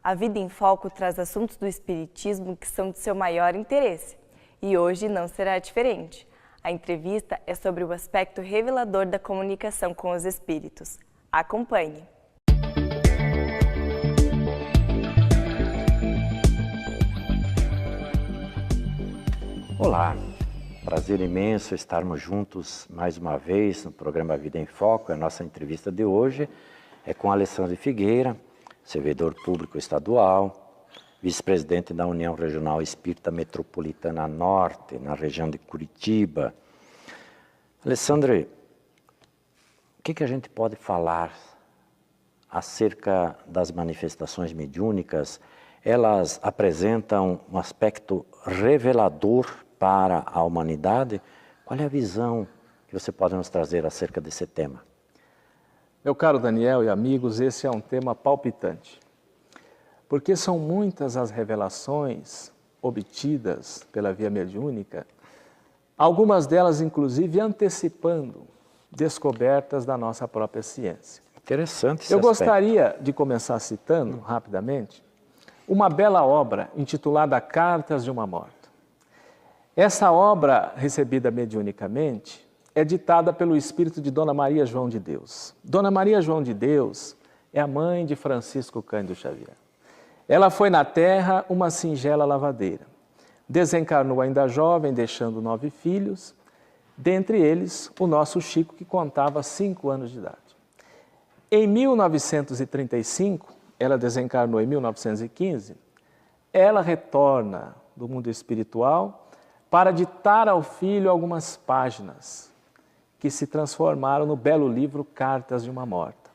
A Vida em Foco traz assuntos do Espiritismo que são de seu maior interesse. E hoje não será diferente. A entrevista é sobre o aspecto revelador da comunicação com os espíritos. Acompanhe! Olá, prazer imenso estarmos juntos mais uma vez no programa Vida em Foco. A nossa entrevista de hoje é com Alessandro Figueira, servidor público estadual, vice-presidente da União Regional Espírita Metropolitana Norte, na região de Curitiba. Alessandro, o que a gente pode falar acerca das manifestações mediúnicas? Elas apresentam um aspecto revelador para a humanidade. Qual é a visão que você pode nos trazer acerca desse tema? Meu caro Daniel e amigos, esse é um tema palpitante, porque são muitas as revelações obtidas pela via mediúnica, algumas delas inclusive antecipando descobertas da nossa própria ciência. Interessante esse Eu aspecto. gostaria de começar citando rapidamente uma bela obra intitulada Cartas de uma Morta. Essa obra, recebida mediunicamente, é ditada pelo espírito de Dona Maria João de Deus. Dona Maria João de Deus é a mãe de Francisco Cândido Xavier. Ela foi na Terra uma singela lavadeira. Desencarnou ainda jovem, deixando 9 filhos, dentre eles o nosso Chico, que contava 5 anos de idade. Em 1935, ela desencarnou em 1915, ela retorna do mundo espiritual para ditar ao filho algumas páginas que se transformaram no belo livro Cartas de uma Morta.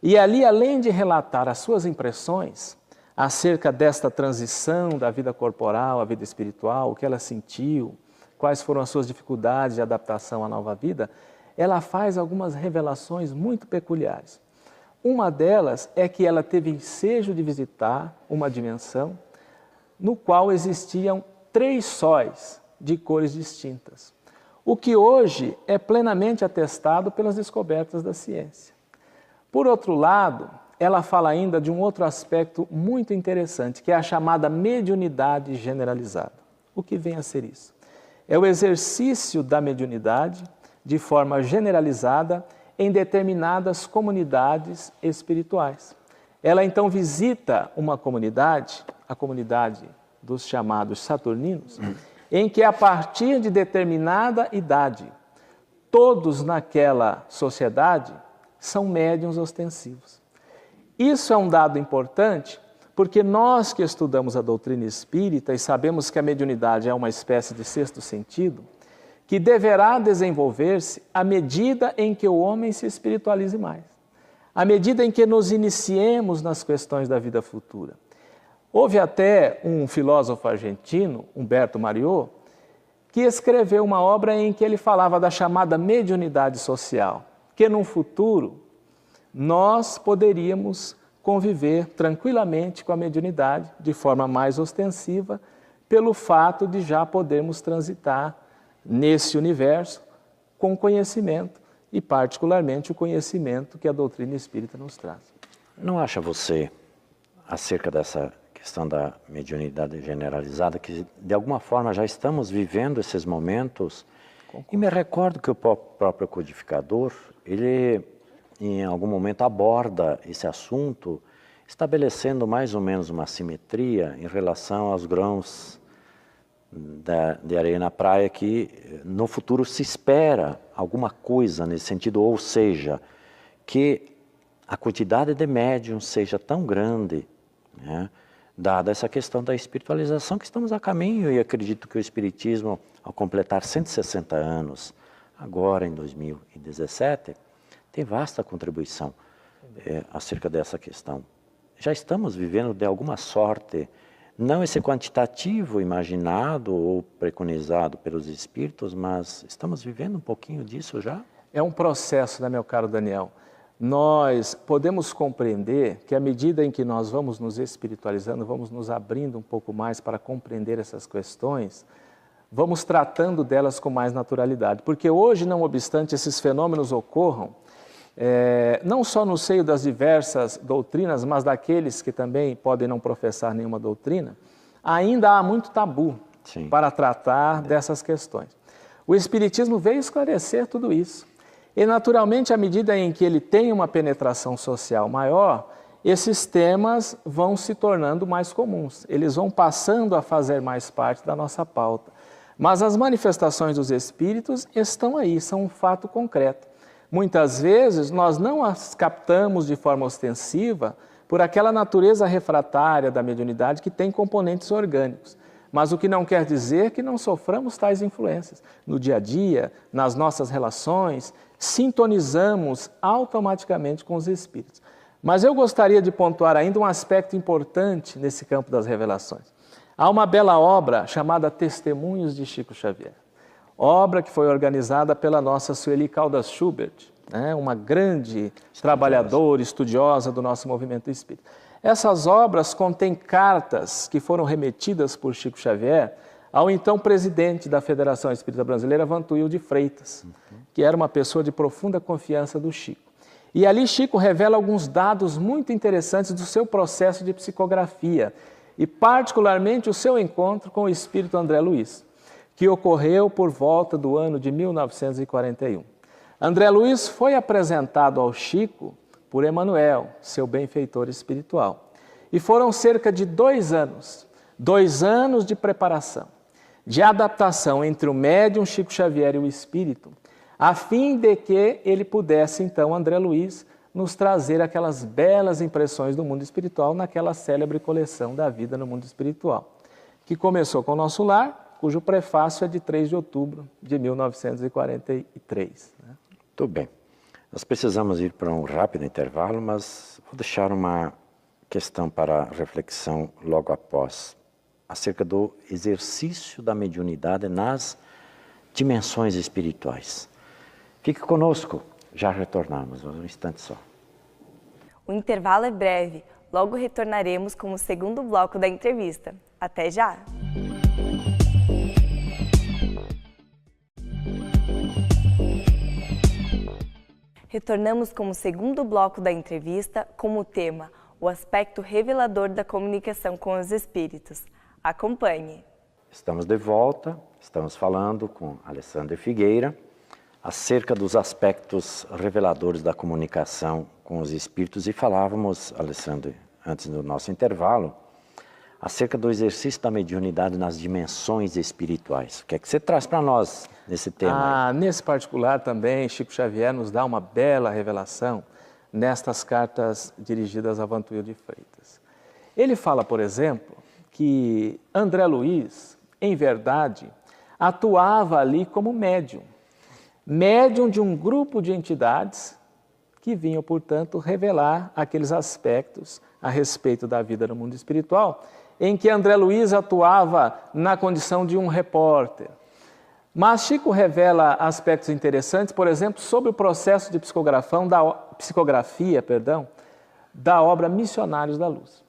E ali, além de relatar as suas impressões acerca desta transição da vida corporal à vida espiritual, o que ela sentiu, quais foram as suas dificuldades de adaptação à nova vida, ela faz algumas revelações muito peculiares. Uma delas é que ela teve ensejo de visitar uma dimensão no qual existiam 3 sóis de cores distintas, o que hoje é plenamente atestado pelas descobertas da ciência. Por outro lado, ela fala ainda de um outro aspecto muito interessante, que é a chamada mediunidade generalizada. O que vem a ser isso? É o exercício da mediunidade de forma generalizada em determinadas comunidades espirituais. Ela então visita uma comunidade, a comunidade dos chamados saturninos, em que a partir de determinada idade, todos naquela sociedade são médiuns ostensivos. Isso é um dado importante porque nós que estudamos a doutrina espírita e sabemos que a mediunidade é uma espécie de sexto sentido, que deverá desenvolver-se à medida em que o homem se espiritualize mais, à medida em que nos iniciemos nas questões da vida futura. Houve até um filósofo argentino, Humberto Mario, que escreveu uma obra em que ele falava da chamada mediunidade social, que num futuro nós poderíamos conviver tranquilamente com a mediunidade de forma mais ostensiva, pelo fato de já podermos transitar nesse universo com conhecimento e particularmente o conhecimento que a doutrina espírita nos traz. Não acha você, acerca dessa questão da mediunidade generalizada, que de alguma forma já estamos vivendo esses momentos? Concordo. E me recordo que o próprio codificador, ele em algum momento aborda esse assunto, estabelecendo mais ou menos uma simetria em relação aos grãos de areia na praia, que no futuro se espera alguma coisa nesse sentido, ou seja, que a quantidade de médiums seja tão grande, né, dada essa questão da espiritualização que estamos a caminho, e acredito que o Espiritismo, ao completar 160 anos, agora em 2017, tem vasta contribuição acerca dessa questão. Já estamos vivendo de alguma sorte, não esse quantitativo imaginado ou preconizado pelos espíritos, mas estamos vivendo um pouquinho disso já? É um processo, né, meu caro Daniel? Nós podemos compreender que à medida em que nós vamos nos espiritualizando, vamos nos abrindo um pouco mais para compreender essas questões, vamos tratando delas com mais naturalidade. Porque hoje, não obstante esses fenômenos ocorram, não só no seio das diversas doutrinas, mas daqueles que também podem não professar nenhuma doutrina, ainda há muito tabu para tratar dessas questões. O Espiritismo veio esclarecer tudo isso. E, naturalmente, à medida em que ele tem uma penetração social maior, esses temas vão se tornando mais comuns, eles vão passando a fazer mais parte da nossa pauta. Mas as manifestações dos Espíritos estão aí, são um fato concreto. Muitas vezes nós não as captamos de forma ostensiva por aquela natureza refratária da mediunidade que tem componentes orgânicos. Mas o que não quer dizer que não soframos tais influências. No dia a dia, nas nossas relações, sintonizamos automaticamente com os Espíritos. Mas eu gostaria de pontuar ainda um aspecto importante nesse campo das revelações. Há uma bela obra chamada Testemunhos de Chico Xavier. Obra que foi organizada pela nossa Sueli Caldas Schubert, uma grande trabalhadora, estudiosa do nosso movimento espírita. Essas obras contêm cartas que foram remetidas por Chico Xavier ao então presidente da Federação Espírita Brasileira, Vantuil de Freitas, que era uma pessoa de profunda confiança do Chico. E ali Chico revela alguns dados muito interessantes do seu processo de psicografia e particularmente o seu encontro com o espírito André Luiz, que ocorreu por volta do ano de 1941. André Luiz foi apresentado ao Chico por Emmanuel, seu benfeitor espiritual. E foram cerca de 2 anos, 2 anos de preparação, de adaptação entre o médium Chico Xavier e o espírito, a fim de que ele pudesse, então, André Luiz, nos trazer aquelas belas impressões do mundo espiritual naquela célebre coleção da vida no mundo espiritual, que começou com o Nosso Lar, cujo prefácio é de 3 de outubro de 1943. Tudo bem. Nós precisamos ir para um rápido intervalo, mas vou deixar uma questão para reflexão logo após, acerca do exercício da mediunidade nas dimensões espirituais. Fique conosco, já retornamos, um instante só. O intervalo é breve, logo retornaremos com o segundo bloco da entrevista. Até já! Retornamos com o segundo bloco da entrevista com o tema O aspecto revelador da comunicação com os espíritos. Acompanhe! Estamos de volta, estamos falando com Alessandra Figueira acerca dos aspectos reveladores da comunicação com os espíritos e falávamos, Alessandra, antes do nosso intervalo, acerca do exercício da mediunidade nas dimensões espirituais. O que é que você traz para nós nesse tema? Nesse particular também, Chico Xavier nos dá uma bela revelação nestas cartas dirigidas a Vantuil de Freitas. Ele fala, por exemplo, que André Luiz, em verdade, atuava ali como médium de um grupo de entidades que vinham, portanto, revelar aqueles aspectos a respeito da vida no mundo espiritual, em que André Luiz atuava na condição de um repórter. Mas Chico revela aspectos interessantes, por exemplo, sobre o processo de psicografia da obra Missionários da Luz.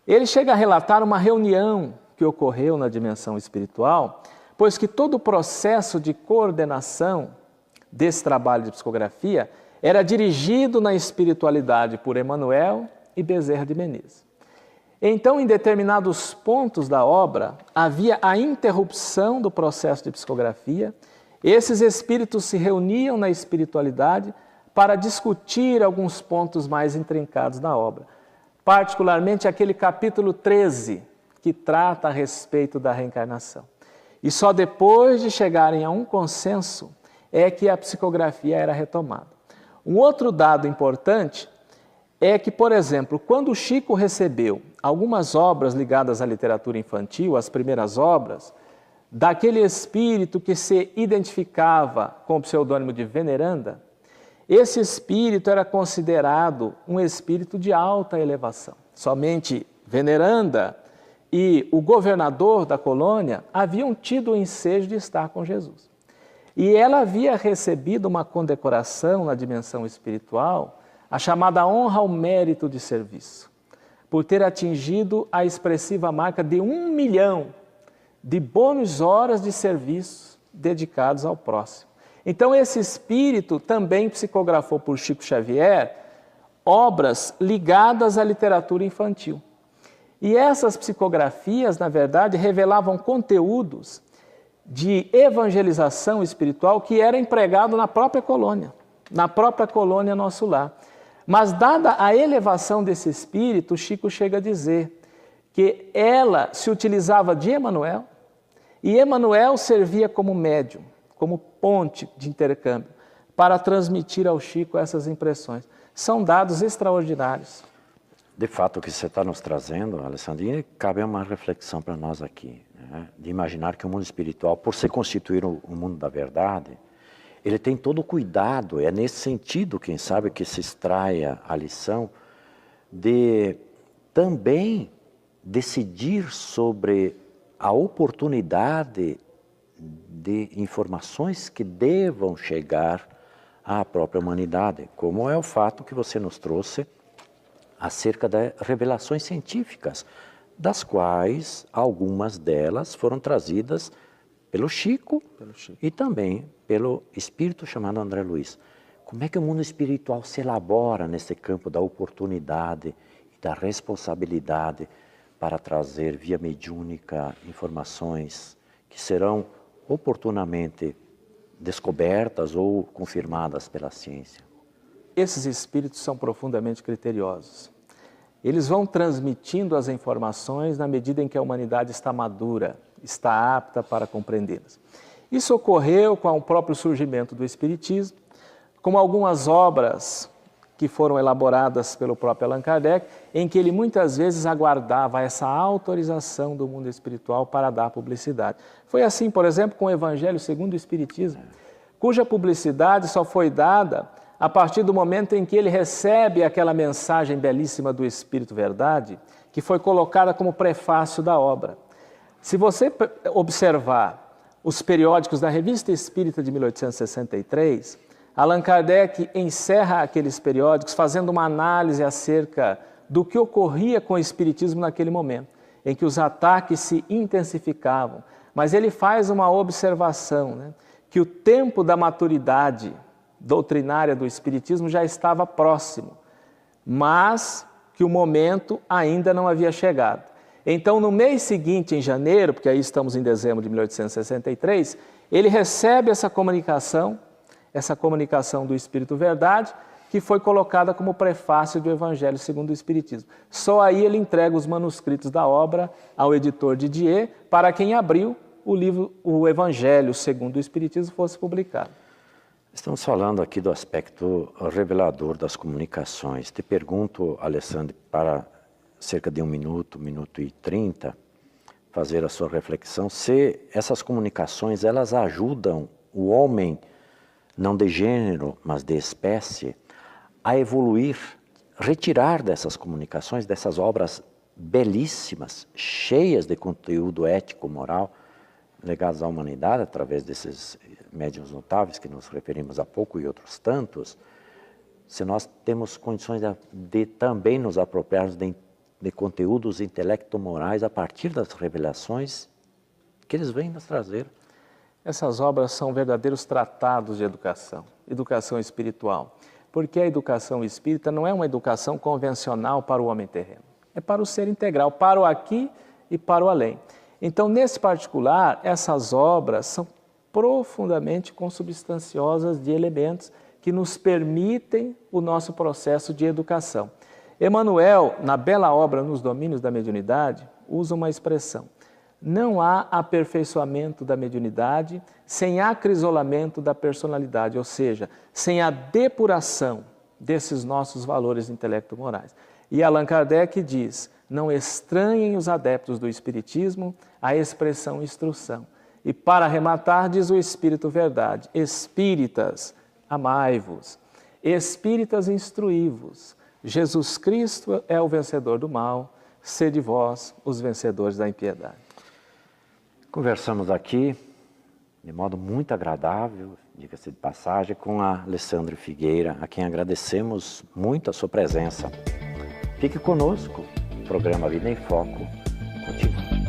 Ele chega a relatar uma reunião que ocorreu na dimensão espiritual, pois que todo o processo de coordenação desse trabalho de psicografia era dirigido na espiritualidade por Emmanuel e Bezerra de Menezes. Então, em determinados pontos da obra, havia a interrupção do processo de psicografia. Esses espíritos se reuniam na espiritualidade para discutir alguns pontos mais intrincados da obra. Particularmente aquele capítulo 13, que trata a respeito da reencarnação. E só depois de chegarem a um consenso é que a psicografia era retomada. Um outro dado importante é que, por exemplo, quando Chico recebeu algumas obras ligadas à literatura infantil, as primeiras obras, daquele espírito que se identificava com o pseudônimo de Veneranda, esse espírito era considerado um espírito de alta elevação. Somente Veneranda e o governador da colônia haviam tido o ensejo de estar com Jesus. E ela havia recebido uma condecoração na dimensão espiritual, a chamada honra ao mérito de serviço, por ter atingido a expressiva marca de 1 milhão de bônus horas de serviço dedicados ao próximo. Então esse espírito também psicografou por Chico Xavier obras ligadas à literatura infantil. E essas psicografias, na verdade, revelavam conteúdos de evangelização espiritual que era empregado na própria colônia Nosso Lar. Mas dada a elevação desse espírito, Chico chega a dizer que ela se utilizava de Emmanuel e Emmanuel servia como médium, como ponte de intercâmbio, para transmitir ao Chico essas impressões. São dados extraordinários. De fato, o que você está nos trazendo, Alessandrina, cabe uma reflexão para nós aqui, né? De imaginar que o mundo espiritual, por se constituir o mundo da verdade, ele tem todo o cuidado, é nesse sentido, quem sabe, que se extraia a lição de também decidir sobre a oportunidade de informações que devam chegar à própria humanidade, como é o fato que você nos trouxe acerca das revelações científicas, das quais algumas delas foram trazidas pelo Chico e também pelo espírito chamado André Luiz. Como é que o mundo espiritual se elabora nesse campo da oportunidade e da responsabilidade para trazer via mediúnica informações que serão oportunamente descobertas ou confirmadas pela ciência? Esses espíritos são profundamente criteriosos. Eles vão transmitindo as informações na medida em que a humanidade está madura, está apta para compreendê-las. Isso ocorreu com o próprio surgimento do Espiritismo, como algumas obras que foram elaboradas pelo próprio Allan Kardec, em que ele muitas vezes aguardava essa autorização do mundo espiritual para dar publicidade. Foi assim, por exemplo, com o Evangelho segundo o Espiritismo, cuja publicidade só foi dada a partir do momento em que ele recebe aquela mensagem belíssima do Espírito Verdade, que foi colocada como prefácio da obra. Se você observar os periódicos da Revista Espírita de 1863, Allan Kardec encerra aqueles periódicos fazendo uma análise acerca do que ocorria com o Espiritismo naquele momento, em que os ataques se intensificavam. Mas ele faz uma observação, né, que o tempo da maturidade doutrinária do Espiritismo já estava próximo, mas que o momento ainda não havia chegado. Então, no mês seguinte, em janeiro, porque aí estamos em dezembro de 1863, ele recebe essa comunicação do Espírito Verdade, que foi colocada como prefácio do Evangelho segundo o Espiritismo. Só aí ele entrega os manuscritos da obra ao editor Didier, para quem abriu o livro, o Evangelho segundo o Espiritismo, fosse publicado. Estamos falando aqui do aspecto revelador das comunicações. Te pergunto, Alessandro, para cerca de 1 minuto, 1 minuto e 30, fazer a sua reflexão, se essas comunicações, elas ajudam o homem, não de gênero, mas de espécie, a evoluir, retirar dessas comunicações, dessas obras belíssimas, cheias de conteúdo ético, moral, legados à humanidade, através desses médiuns notáveis que nos referimos há pouco e outros tantos, se nós temos condições de também nos apropriarmos de conteúdos intelecto-morais a partir das revelações que eles vêm nos trazer. Essas obras são verdadeiros tratados de educação espiritual, porque a educação espírita não é uma educação convencional para o homem terreno, é para o ser integral, para o aqui e para o além. Então, nesse particular, essas obras são profundamente consubstanciosas de elementos que nos permitem o nosso processo de educação. Emmanuel, na bela obra Nos Domínios da Mediunidade, usa uma expressão: não há aperfeiçoamento da mediunidade sem acrisolamento da personalidade, ou seja, sem a depuração desses nossos valores intelecto-morais. E Allan Kardec diz: não estranhem os adeptos do Espiritismo a expressão instrução. E para arrematar, diz o Espírito Verdade: espíritas, amai-vos, espíritas, instruí-vos. Jesus Cristo é o vencedor do mal, sede vós os vencedores da impiedade. Conversamos aqui, de modo muito agradável, diga-se de passagem, com a Alessandro Figueira, a quem agradecemos muito a sua presença. Fique conosco, o programa Vida em Foco continua.